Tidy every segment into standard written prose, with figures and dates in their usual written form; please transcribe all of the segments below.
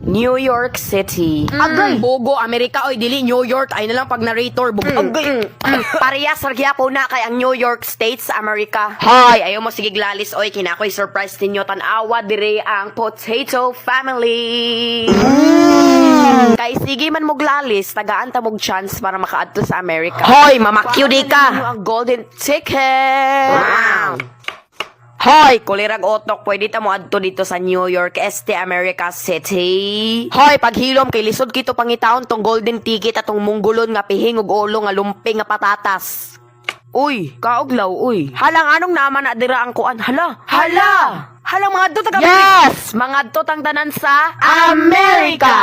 New York City. Agay! Bogo, Amerika, oy, dili New York. Ay na lang pag narrator. Agay! Parehas ragya po na kay ang New York State sa Amerika. Hoy, ayaw mo sige glalis oy kinakoy surprise ninyo tan-awa dire ang Potato Family. Kay sige man mo glalis, tagaan ta mog chance para makaadto sa Amerika. Hoy, mamakyo di ka. Ang golden ticket. Wow. Hoy, kulirag otok, pwede ta mo adto dito sa New York, America City. Hoy, paghilom kay lisod kito pangitaon tong golden ticket atong munggulon nga pihing ug ulo nga lumping nga patatas. Uy, kauglaw, uy. Halang anong naman na dira ang kuan? Hala! Halang mga adto taga Yes! Mga adto tang tanan sa America!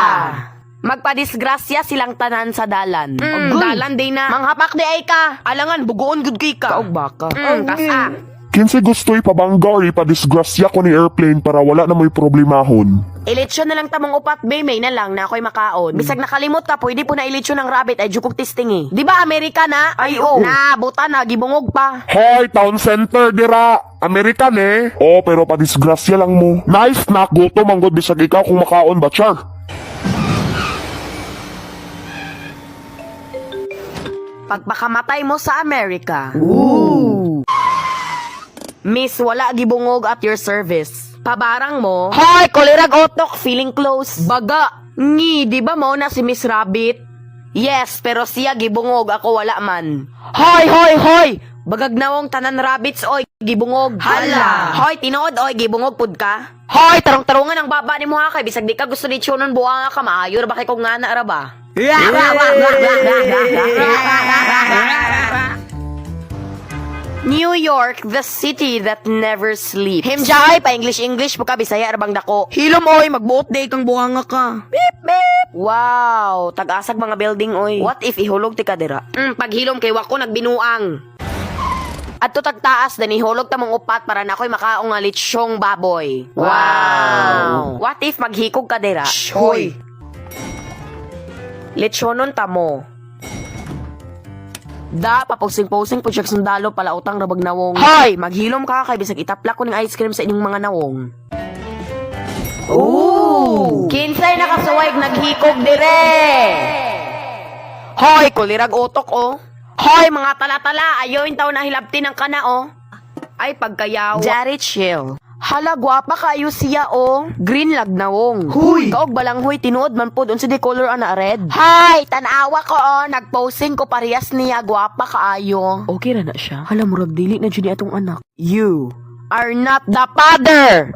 Magpadisgrasya silang tanan sa dalan. Dalan day na. Manghapak di ay ka. Alangan, bugoon good kay ka. Kaog baka. Kasa. Kinsa gusto'y pabangga or ipadisgrasya ko ni airplane para wala na mo'y problemahon. Ilitsyon na lang tamong upat, may na lang na ako'y makaon. Bisag nakalimot ka, pwede po na ilitsyon ng rabbit ay jukog testing eh. Di ba Amerika na? Ay oo. Na, buta na, gibungog pa. Hoy, town center dira. American eh. Oh, pero padisgrasya lang mo. Nice snack, gutom ang god bisag ikaw kung makaon ba, char? Pagpakamatay mo sa Amerika. Ooh. Miss, wala gibungog at your service. Pabarang mo. Hoy, kulirag otok, feeling close. Baga. Ngi, di ba mo na si Miss Rabbit? Yes, pero siya gibungog, ako wala man. Hoy! Bagag nawong tanan rabbits, oy, gibungog. Hala! Hoy, tinood, oy, gibungog pud ka? Hoy, tarong-tarungan ang baba ni mo ha, kay bisag di ka gusto ni Chonon buha ka, maayo ra ba kay kung nga na ra ba? New York, the city that never sleeps. Himjay, pa-English pa ka, Bisaya, arbang dako. Hilom, oy, magbuot day kang buhanga ka. Beep, beep. Wow, tag-asag mga building, oy. What if ihulog ti kadira? Paghilom kay wako nagbinuang. At to tagtaas, danihulog ta mong upat para na ako'y makaong nga litsyong baboy. Wow. What if maghikog kadira? Hoy. Litsyonon ta mo. Da, paposing-posing po siya sundalo pala utang rabag nawong. Hoy, maghilom ka kay bisag itaplak ko ng ice cream sa inyong mga nawong. Ooh! Kinsay nakasuway naghikog dire. Hoy, kulirag utok oh. Hoy, mga tala-tala, ayoin taon na hilabtin ang kana oh. Ay, pagkayaw. Jari chill. Hala, gwapa kayo siya, oh. Green lag nawong. Huy! Kaog balang huy, tinuod man po, unsa di color ana red. Hi! Tanawa ko, oh. Nagposing ko parehas niya, gwapa kaayo. Okay na siya. Hala, murag dili na dyan atong anak. You are not the father!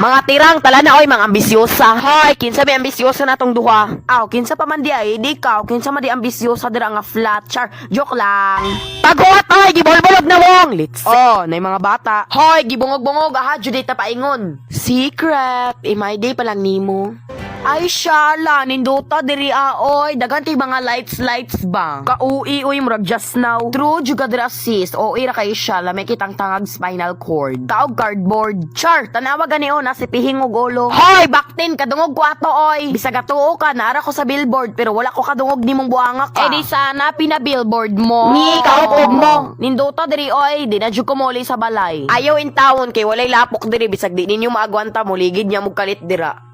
Mga tirang tala na, oy, mga ambisyosa. Hoy, kinsa may ambisyosa na tong duha? Aw, kinsa pa man di ay, di ka, kinsa man di ambisyosa dira nga flat, char, joke lang. Paghuat, oy, gibolbolog na wong. Let's oh, nay mga bata. Hoy, gibungog-bungog, aha, judita paingon. Secret, imay day pa lang nimo. Ay, shala, ninduta diri oy, dagan ti mga lights ba? Ka-ui, uy, murag just now. True, juga dira sis, o ira kay shala, may kitang tangag spinal cord. Kaog cardboard. Char, tanawa gani o, nasi pihing ug ulo. Hoy, baktin, kadungog ko ato, oy. Bisag atuo ka, naara ko sa billboard, pero wala ko kadungog ni mong buanga ka. Eh di sana, pina-billboard mo. Ni, kaupog mo. Ninduta diri, oy, di na jud ko muli sa balay. Ayaw in town, kay walay lapok diri, bisag di ninyo maagwanta mo, ligid niya mong kalit dira.